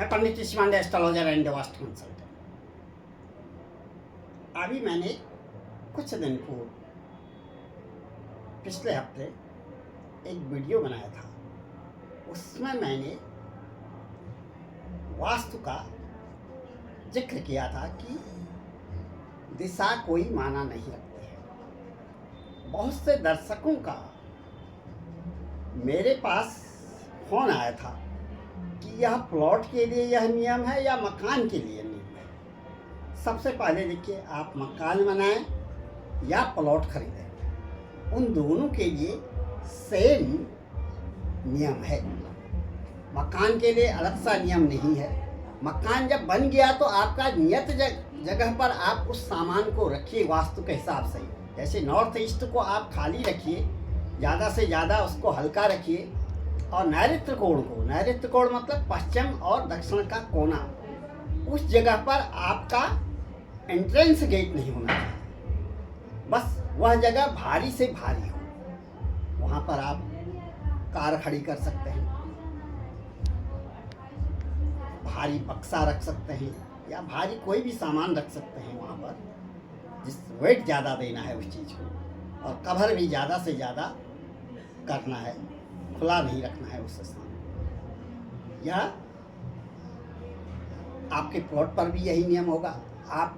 मैं Pandit Shivanand astrologer and vastu consultant. अभी मैंने कुछ दिन पूर्व पिछले हफ्ते एक वीडियो बनाया था। उसमें मैंने वास्तु का जिक्र किया था कि दिशा कोई माना नहीं रखती है। बहुत से दर्शकों का मेरे पास फोन आया था कि यह प्लॉट के लिए यह नियम है या मकान के लिए नियम है। सबसे पहले देखिए, आप मकान बनाएं या प्लॉट खरीदें, उन दोनों के लिए सेम नियम है। मकान के लिए अलग सा नियम नहीं है। मकान जब बन गया तो आपका नियत जगह पर आप उस सामान को रखिए वास्तु के हिसाब से। जैसे नॉर्थ ईस्ट को आप खाली रखिए, ज़्यादा से ज़्यादा उसको हल्का रखिए, और नैऋत्य कोण मतलब पश्चिम और दक्षिण का कोना, उस जगह पर आपका एंट्रेंस गेट नहीं होना चाहिए। बस वह जगह भारी से भारी हो, वहाँ पर आप कार खड़ी कर सकते हैं, भारी बक्सा रख सकते हैं या भारी कोई भी सामान रख सकते हैं वहाँ पर, जिस वेट ज़्यादा देना है उस चीज़ को, और कवर भी ज़्यादा से ज़्यादा करना है, खुला नहीं रखना है उस स्थान। या आपके प्लॉट पर भी यही नियम होगा। आप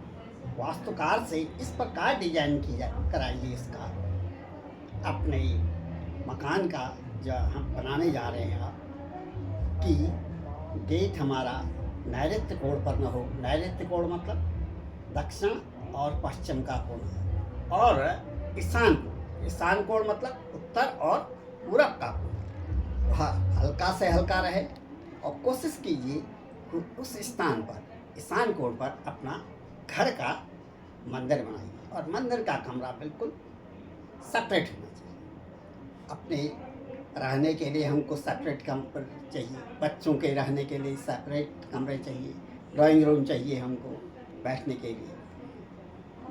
वास्तुकार से इस प्रकार डिजाइन कराइए इसका, अपने मकान का जो हम बनाने जा रहे हैं आप, कि गेट हमारा नैऋत्य कोण पर न हो। नैऋत्य कोण मतलब दक्षिण और पश्चिम का कोण, और ईशान कोण मतलब उत्तर और पूरब का कोण। वह हल्का से हल्का रहे, और कोशिश कीजिए कि उस स्थान पर ईशान कोण पर अपना घर का मंदिर बनाइए, और मंदिर का कमरा बिल्कुल सेपरेट होना चाहिए। अपने रहने के लिए हमको सेपरेट कमरे चाहिए, बच्चों के रहने के लिए सेपरेट कमरे चाहिए, ड्राइंग रूम चाहिए हमको बैठने के लिए,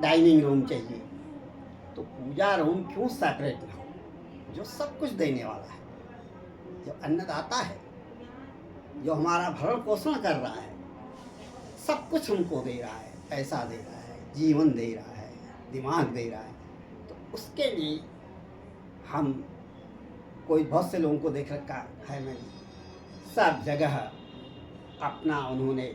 डाइनिंग रूम चाहिए। तो पूजा रूम क्यों सेपरेट ना हो? जो सब कुछ देने वाला है, जो अन्नदाता है, जो हमारा भरण पोषण कर रहा है, सब कुछ हमको दे रहा है, पैसा दे रहा है, जीवन दे रहा है, दिमाग दे रहा है, तो उसके लिए हम बहुत से लोगों को देख रखा है मैंने, सब जगह अपना उन्होंने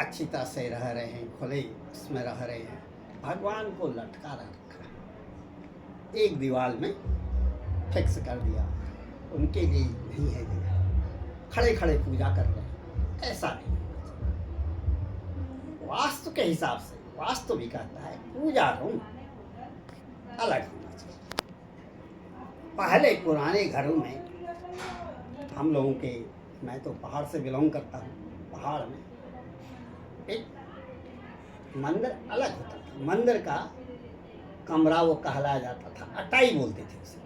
अच्छी तरह से रह रहे हैं, खुले उसमें रह रहे हैं, भगवान को लटका रखा है, एक दीवार में फिक्स कर दिया, उनके लिए नहीं है जगह, खड़े खड़े पूजा कर रहे हैं। ऐसा नहीं। वास्तु के हिसाब से वास्तु भी कहता है पूजा रूम अलग होना चाहिए। पहले पुराने घरों में हम लोगों के, मैं तो पहाड़ से बिलोंग करता हूँ, पहाड़ में एक मंदिर अलग होता था। मंदिर का कमरा वो कहलाया जाता था, अटाई बोलते थे उसे।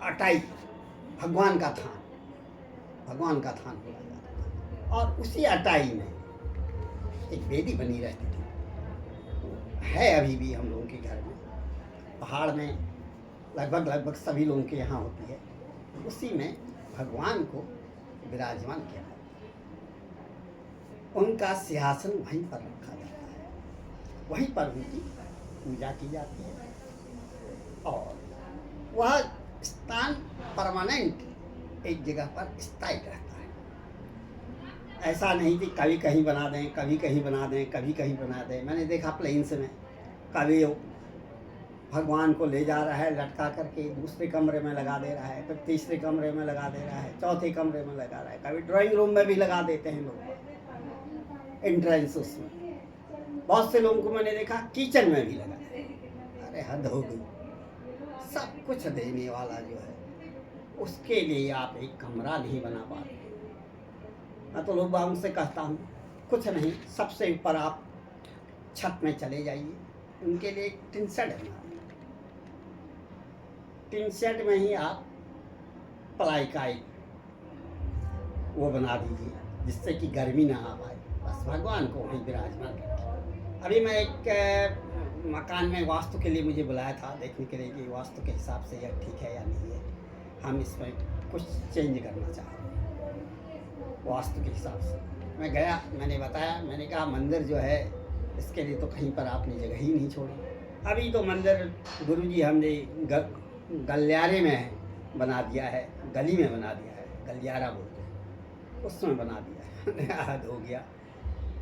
अटाई भगवान का थान बोला जाता था, और उसी अटाई में एक वेदी बनी रहती थी। है अभी भी हम लोगों के घर में, पहाड़ में लगभग सभी लोगों के यहाँ होती है। उसी में भगवान को विराजमान किया जाता है, उनका सिंहासन वहीं पर रखा जाता है, वहीं पर उनकी पूजा की जाती है, और वह स्थान परमानेंट एक जगह पर स्थायी रहता है। ऐसा नहीं कि कभी कहीं बना दें, कभी कहीं बना दें, कभी कहीं बना दें। मैंने देखा प्लेन्स में कभी भगवान को ले जा रहा है लटका करके, दूसरे कमरे में लगा दे रहा है, फिर तीसरे कमरे में लगा दे रहा है, चौथे कमरे में लगा रहा है, कभी ड्राइंग रूम में भी लगा देते हैं लोग, एंट्रेंस उसमें। बहुत से लोगों को मैंने देखा किचन में भी लगा है। अरे हद हो गई। सब कुछ देने वाला जो है, उसके लिए आप एक कमरा नहीं बना पाते। मैं तो लोग से कहता हूँ, कुछ नहीं, सबसे ऊपर आप छत में चले जाइए, उनके लिए एक टिन शेड बना दें। टिन शेड में ही आप प्लाई का एक वो बना दीजिए, जिससे कि गर्मी ना आ पाए। बस भगवान को वहीं विराजमान रखिए। अभी मैं एक मकान में वास्तु के लिए मुझे बुलाया था देखने के लिए कि वास्तु के हिसाब से यह ठीक है या नहीं है, हम इसमें कुछ चेंज करना चाह रहे हैं। वास्तु के हिसाब से। मैं गया, मैंने बताया, मैंने कहा मंदिर जो है इसके लिए तो कहीं पर आपने जगह ही नहीं छोड़ी। अभी तो मंदिर गुरुजी हमने गलियारे में बना दिया है, गली में बना दिया है, गलियारा बोलते हैं, उसमें बना दिया है। हद हो गया,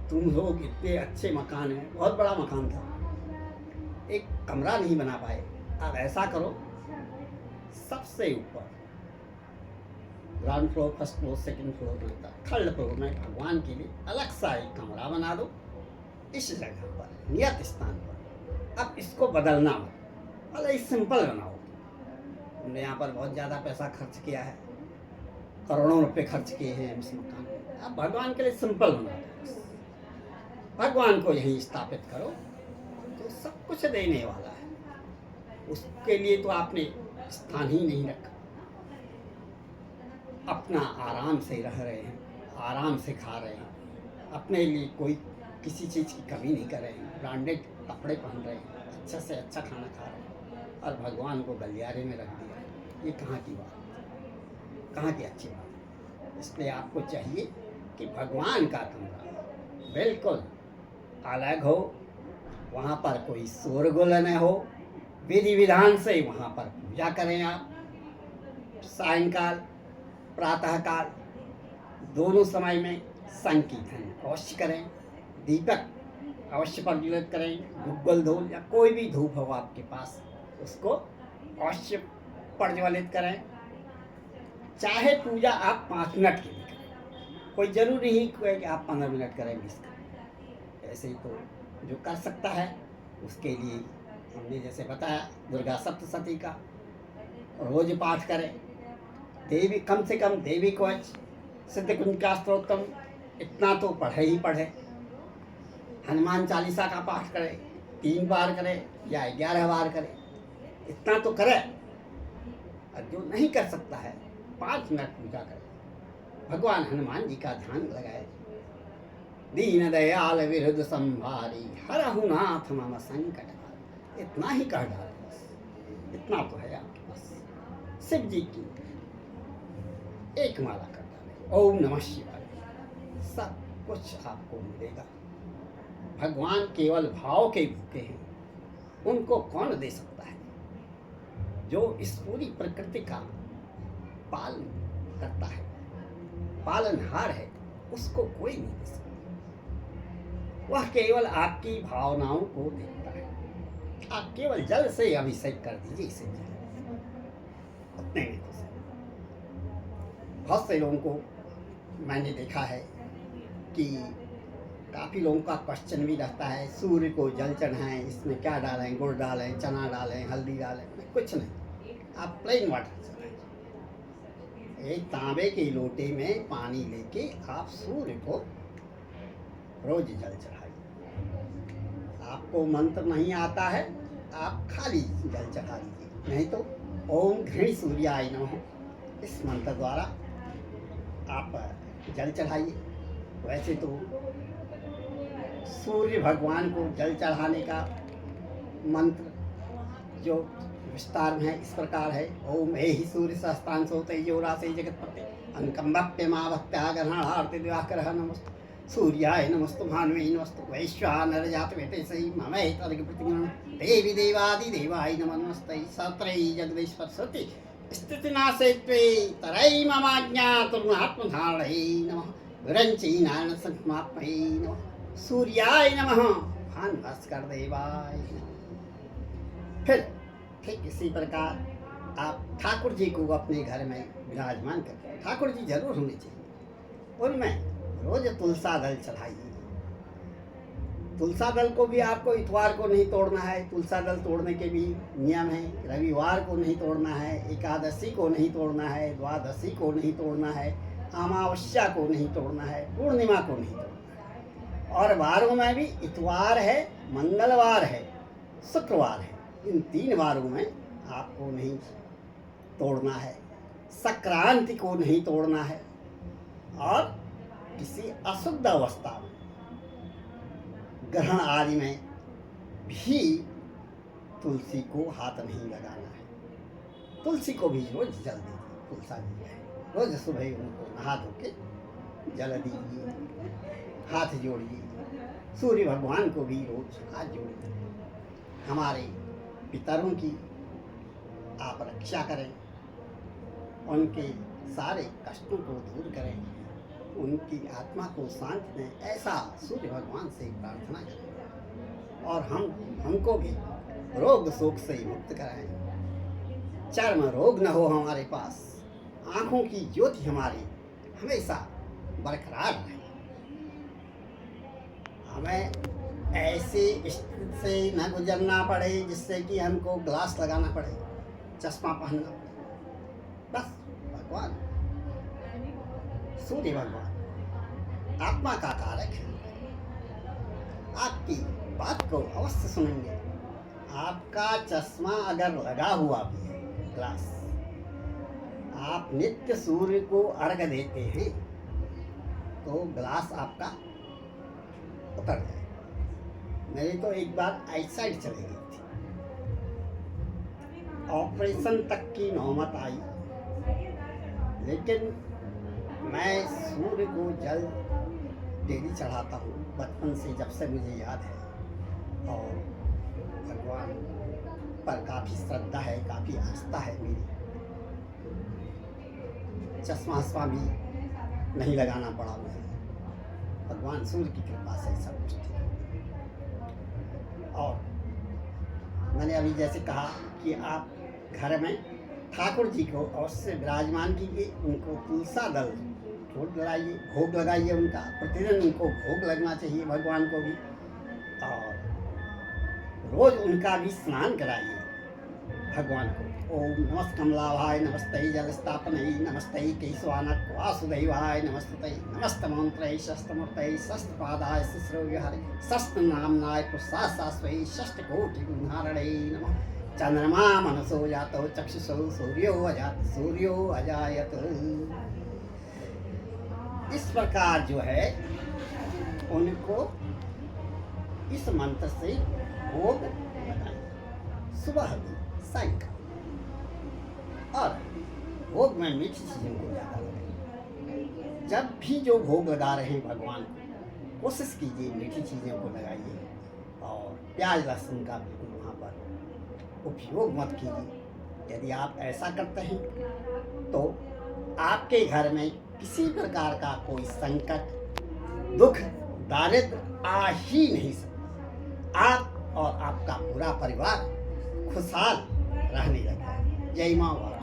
तुम लोग इतने अच्छे मकान में, बहुत बड़ा मकान था, एक कमरा नहीं बना पाए। अब ऐसा करो, सबसे ऊपर ground floor, first floor, second floor बनता, थर्ड फ्लोर में भगवान के लिए अलग सा एक कमरा बना दो इस जगह पर, नियत स्थान पर। अब इसको बदलना मत, भले ही सिंपल बनाओ। हमने यहाँ पर बहुत ज़्यादा पैसा खर्च किया है, करोड़ों रुपए खर्च किए हैं इस मकान में। अब भगवान के लिए सिंपल बना दो, भगवान को यहीं स्थापित करो तो सब कुछ देने वाला है। उसके लिए तो आपने स्थान ही नहीं रखा। अपना आराम से रह रहे हैं, आराम से खा रहे हैं, अपने लिए कोई किसी चीज़ की कमी नहीं कर रहे हैं, ब्रांडेड कपड़े पहन रहे हैं, अच्छा से अच्छा खाना खा रहे हैं, और भगवान को गलियारे में रख दिया। ये कहाँ की बात, कहाँ की अच्छी बात। इसलिए आपको चाहिए कि भगवान का कमरा बिल्कुल अलग हो, वहाँ पर कोई शोरगुल न हो, विधि विधान से वहाँ पर पूजा करें आप। सायंकाल प्रातःकाल दोनों समय में संकीर्तन अवश्य करें, दीपक अवश्य प्रज्वलित करें, गुग्गल धूल या कोई भी धूप हो आपके पास उसको अवश्य प्रज्वलित करें। चाहे पूजा आप 5 मिनट के लिए करें, कोई जरूरी नहीं कि आप 15 मिनट करें, 20 करें। ऐसे ही तो जो कर सकता है उसके लिए हमने जैसे बताया, दुर्गा सप्तशती का रोज पाठ करें, देवी कम से कम देवी कवच, सिद्ध कुंज का स्तोत्रम इतना तो पढ़े ही पढ़े, हनुमान चालीसा का पाठ करें, 3 बार करें या 11 बार करें, इतना तो करे। और जो नहीं कर सकता है 5 मिनट पूजा करे, भगवान हनुमान जी का ध्यान लगाए। दीन दयाल विरुद्ध संभारी, हरहु नाथ मम संकट हारी। इतना ही कह डाले, बस इतना तो है आपके पास। शिव जी की एक माला कर डाले, ओम नमः शिवाय, सब कुछ आपको मिलेगा। भगवान केवल भाव के भूखे हैं, उनको कौन दे सकता है? जो इस पूरी प्रकृति का पालन करता है, पालनहार है, उसको कोई नहीं दे सकता। वह केवल आपकी भावनाओं को देखता है। आप केवल जल से अभिषेक कर दीजिए इसे, उतने में खुश है। बहुत से लोगों को मैंने देखा है कि काफ़ी लोगों का क्वेश्चन भी रहता है, सूर्य को जल चढ़ाएं, इसमें क्या डालें, गुड़ डालें, चना डालें, हल्दी डालें? कुछ नहीं, आप प्लेन वाटर चढ़ाएं। एक तांबे के लोटे में पानी लेके आप सूर्य को रोज जल चढ़ाइए। आपको मंत्र नहीं आता है, आप खाली जल चढ़ा दीजिए, नहीं तो ओम घृणी सूर्याय नमः इस मंत्र द्वारा आप जल चढ़ाइए। वैसे तो सूर्य भगवान को जल चढ़ाने का मंत्र जो विस्तार में है इस प्रकार है, ओम एहि सूर्य सहस्त्रांश होते योरासे जगतपते अंकम्भप्य माभक्त्यागरणार्ति दिवाकरः नमस्तु सूर्याय नमस्तु भानुवे नमस्तु वैश्वानर जातवेते सही ममै तर्ग प्रतिगण देवी देवादि देवाय नमस्ते सत्रै जगदीश्वर सती स्थितिनाशे त्वे तरै ममाज्ञा तुर्णात्मधारणै नमः विरंची नारायण संख्मात्मै नमः सूर्याय नमः भानुभास्कर देवाय नमः। फिर ठीक इसी प्रकार आप ठाकुर जी को अपने घर में विराजमान करते, ठाकुर जी जरूर होने चाहिए, उनमें रोज तुलसा दल चढ़ाइए। तुलसा दल को भी आपको इतवार को नहीं तोड़ना है, तुलसा दल तोड़ने के भी नियम है। रविवार को नहीं तोड़ना है, एकादशी को नहीं तोड़ना है, द्वादशी को नहीं तोड़ना है, अमावस्या को नहीं तोड़ना है, पूर्णिमा को नहीं तोड़ना है। और वारों में भी इतवार है, मंगलवार है, शुक्रवार है, इन 3 वारों में आपको नहीं तोड़ना है। संक्रांति को नहीं तोड़ना है और किसी अशुद्ध अवस्था में ग्रहण आदि में भी तुलसी को हाथ नहीं लगाना है। तुलसी को भी रोज जल दीजिए, तुलसा जी है, रोज सुबह उनको नहा धो के जल दीजिए, हाथ जोड़िए, सूर्य भगवान को भी रोज हाथ जोड़िए। हमारे पितरों की आप रक्षा करें, उनके सारे कष्टों को दूर करें, उनकी आत्मा को शांत दें, ऐसा सूर्य भगवान से प्रार्थना करें। और हमको भी रोग शोक से मुक्त कराएं, चर्म रोग न हो हमारे पास, आंखों की ज्योति हमारी हमेशा बरकरार रहे। हमें ऐसे स्थिति से न गुजरना पड़े जिससे कि हमको ग्लास लगाना पड़े, चश्मा पहनना पड़े। बस भगवान सूर्य भगवान आत्मा का कारक है, आपकी बात को अवश्य सुनेंगे। आपका चश्मा अगर लगा हुआ भी है, ग्लास, आप नित्य सूर्य को अर्घ देते हैं तो ग्लास आपका उतर जाए। मेरी तो एक बार आईसाइट चली गई थी, ऑपरेशन तक की नौबत आई, लेकिन मैं सूर्य को जल डेली चढ़ाता हूँ बचपन से, जब से मुझे याद है। और भगवान पर काफ़ी श्रद्धा है, काफ़ी आस्था है मेरी। चश्मा भी नहीं लगाना पड़ा मुझे, भगवान सूर्य की कृपा से सब कुछ ठीक। और मैंने अभी जैसे कहा कि आप घर में ठाकुर जी को अवश्य विराजमान कीजिए, उनको तुलसा दल फूल लगाइए, भोग लगाइए उनका, प्रतिदिन उनको भोग लगना चाहिए भगवान को भी। और रोज उनका भी स्नान कराइए भगवान को। ओम नमः कमलाभाय नमस्ते जलस्थापनये नमस्ते केशवानक वासुदेवाय नमस्ते नमस्तमंत्रये षष्ठमूर्तये षष्ठपादाय शिश्रोविहरे षष्ठनाम्नाय पुरुषाशास्वये षष्ठकोटिगुणहारणे नमः। चंद्रमा मनसो जातो चक्षुषो सूर्यो अजायत। इस प्रकार जो है उनको इस मंत्र से भोग लगाएं, सुबह भी सायंकाल। और भोग में मीठी चीज़ों को ज़्यादा लगाइए। जब भी जो भोग लगा रहे हैं भगवान को, कोशिश कीजिए मीठी चीज़ों को लगाइए। और प्याज लहसुन का बिल्कुल वहाँ पर उपयोग मत कीजिए। यदि आप ऐसा करते हैं तो आपके घर में किसी प्रकार का कोई संकट, दुख, दारिद्र आ ही नहीं सकता। आप और आपका पूरा परिवार खुशहाल रहने लगा। जय माँ वाला।